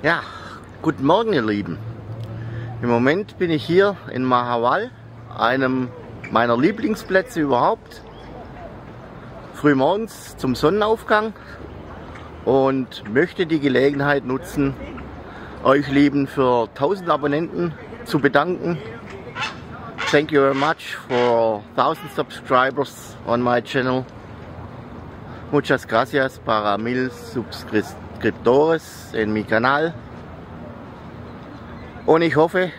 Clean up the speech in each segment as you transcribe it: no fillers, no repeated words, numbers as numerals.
Ja, guten Morgen ihr Lieben. Im Moment bin ich hier in Mahawal, einem meiner Lieblingsplätze überhaupt. Frühmorgens zum Sonnenaufgang und möchte die Gelegenheit nutzen, euch Lieben für 1000 Abonnenten zu bedanken. Thank you very much for 1000 subscribers on my channel. Muchas gracias para 1000 suscriptores en mi canal. Und ich hoffe,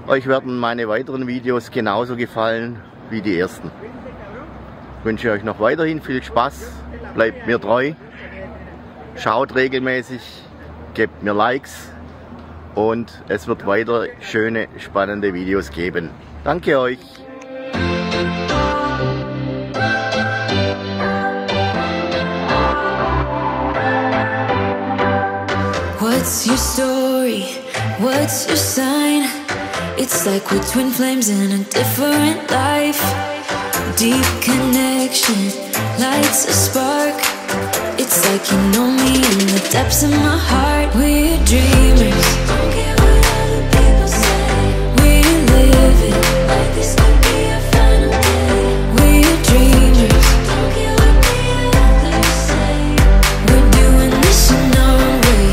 euch werden meine weiteren Videos genauso gefallen wie die ersten. Ich wünsche euch noch weiterhin viel Spaß, bleibt mir treu, schaut regelmäßig, gebt mir Likes und es wird weiter schöne, spannende Videos geben. Danke euch! What's your story? What's your sign? It's like we're twin flames in a different life. Deep connection lights a spark. It's like you know me in the depths of my heart. We're dreamers, don't care what other people say. We're living like this could be our final day. We're dreamers, don't care what the others say. We're doing this in our way.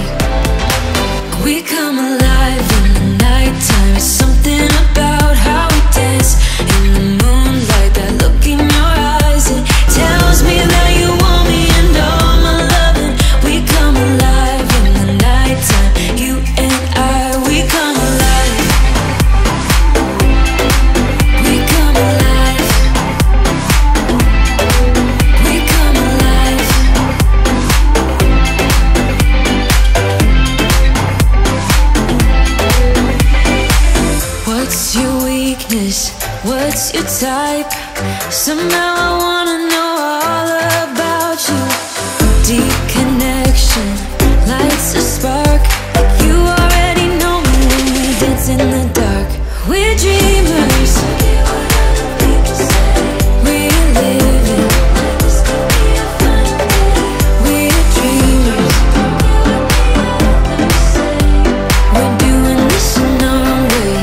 We come alive in the nighttime. It's something about how we dance in the moonlight. That look in your eyes, it tells me that you want me and all my loving. We come alive in the nighttime. You and I, we come alive. We come alive. We come alive. What's your weakness? What's your type? Somehow I wanna know all about you. Deep connection lights a spark. Like you already know me when we dance in the dark. We're dreamers. We're living. We're dreamers. We're doing this in our way.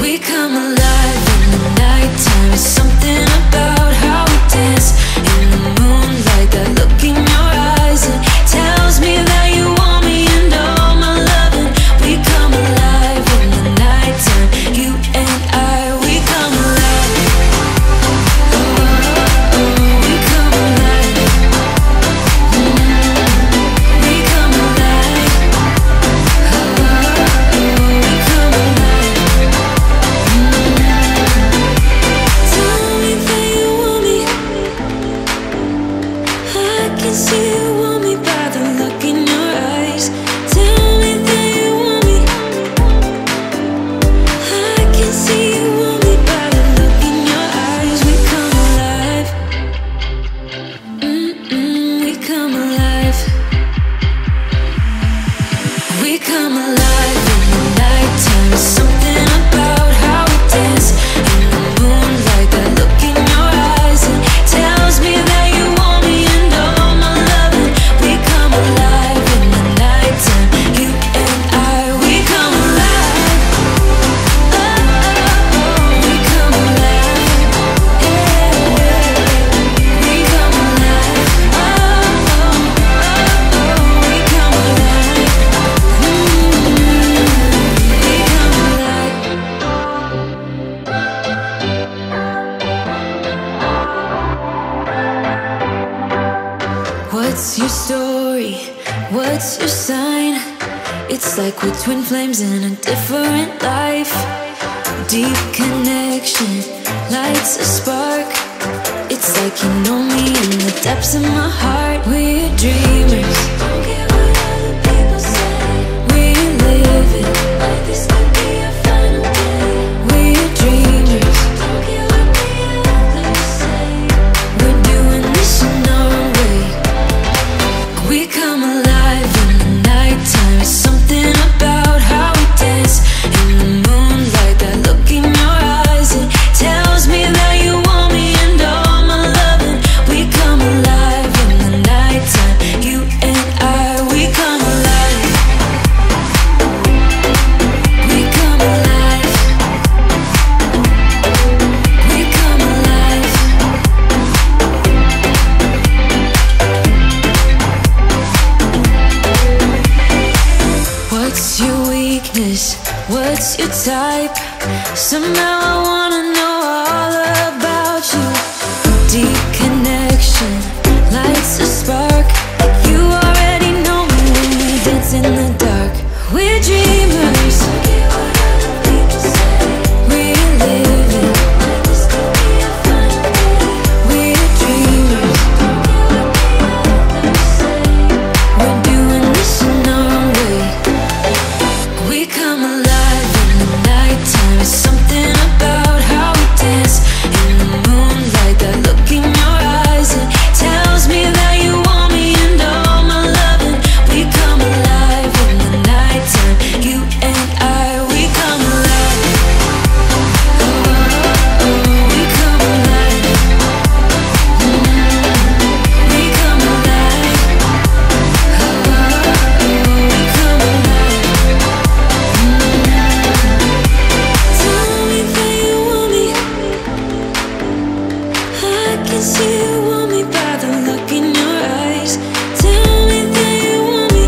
We come alive in the nighttime. It's something about how we dance in the moonlight. That look in your eyes, it tells me that you want me and all my loving. We come alive in the nighttime. You and I, we come alive. We come alive. We come alive. We come alive. Tell me that you want me. I can see you want me by the look in your eyes. Tell me that you want me. I can see you want me by the look in your eyes. We come alive. We come alive. We come alive in the nighttime. It's something about how we dance in the moonlight. That look in your eyes, it tells me that you want me and all my loving. We come alive in the nighttime. You and I, we come alive. We come alive. We come alive. We come alive. What's your story? What's your sign? It's like we're twin flames in a different life. Deep connection lights a spark. It's like you know me in the depths of my heart. We're dreamers. Don't care what other people say. We're living like this could be our final day. We're dreamers. Don't care what the others say. We're doing this in our way. We come alive in the nighttime. It's something about how we dance in the moonlight. That look in your eyes, it tells me that you want me and all my loving. We come alive in the nighttime. You and What's your type? Somehow I wanna know all about you. Deep connection lights a spark. You already know me when we dance in the dark. We're dreamers. We're living. We're dreamers. We're doing this in our own way. We come alive in the nighttime. It's something about how we dance in the moonlight. That look in your eyes, it tells me that you want me and all my loving. We come alive in the nighttime. You and I, we come alive. Oh, oh, oh, we come alive. We come alive. Oh, oh, oh, we come alive. Tell me that you want me. I can see you want me by the look in your eyes. Tell me that you want me.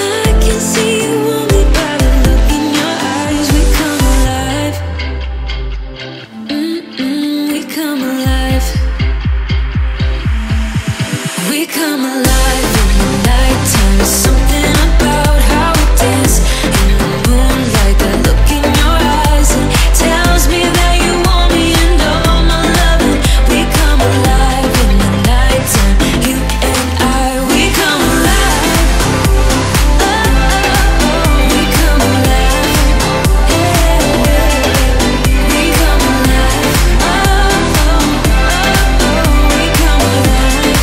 I can see you want me by the look in your eyes. We come alive. We come alive. We come alive in the nighttime. There's something about how we dance in the moonlight. That look in your eyes, it tells me that you want me and all my loving. We come alive in the nighttime. You and I, we come alive. Oh, oh, oh, we come alive. Yeah, we come alive. Oh, oh, oh, oh, we come alive.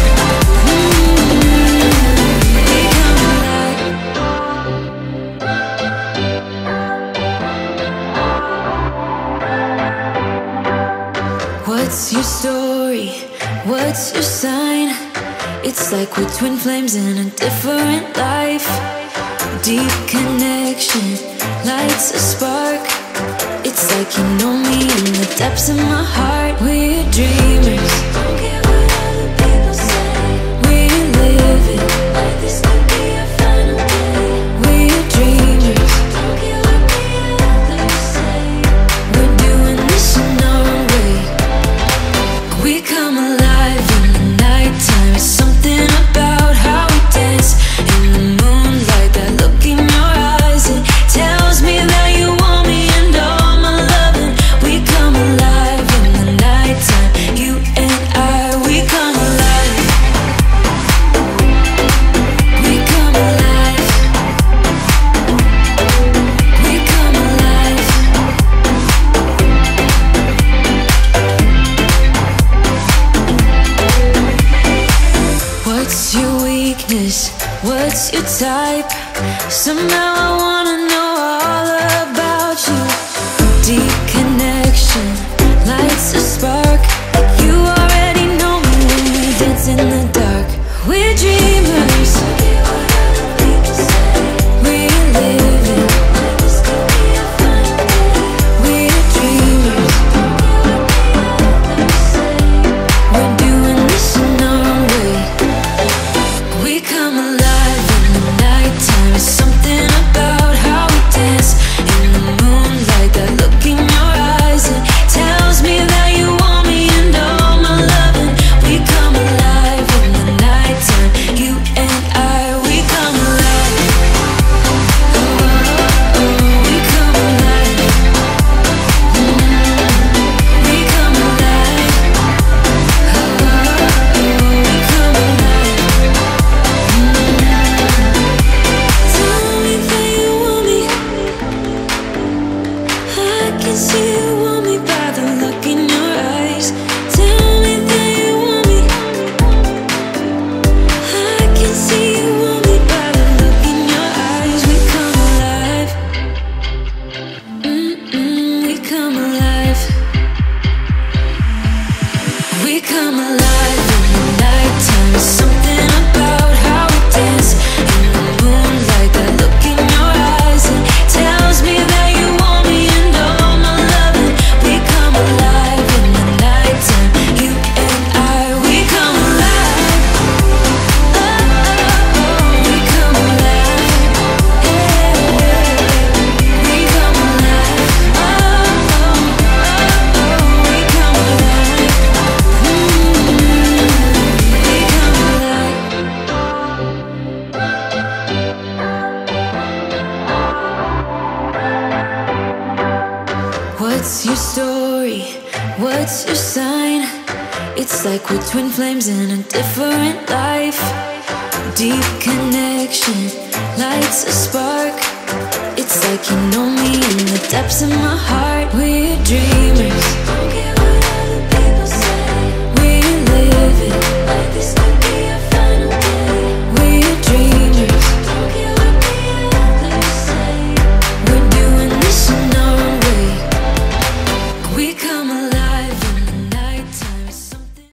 We come alive. What's your story? What's your sign? It's like we're twin flames in a different life. Deep connection lights a spark. It's like you know me in the depths of my heart. We're dreamers. Don't care what other people say. We're living like this could be our final day. We're dreamers. Don't care what the others say. We're doing this in our own way. We come alive in the nighttime. It's something about how we dance in the moonlight. That look in your eyes, it tells me that you want me and all my loving. We come alive in the nighttime. You and I, we come alive. We come alive. We come alive. What's your weakness? What's your type? Somehow I wanna know all about you. Deep connection lights a spark. You already know me when we dance in the dark. We're dreamers. We're living. We're dreamers. We're doing this in our own way. We come alive in the nighttime. It's something about how we dance in the moonlight. That look in your eyes, it tells me that you want me and all my loving. We come alive in the nighttime. You and I, we come alive. Oh, oh, oh, we come alive. We come alive. Oh, oh, oh, we come alive. Tell me that your story? What's your sign? It's like we're twin flames in a different life. Deep connection lights a spark. It's like you know me in the depths of my heart. We're dreamers, don't care what other people say. We live it like this could be our final day. We're dreamers, don't care what the others say. We're doing this in our own way. We come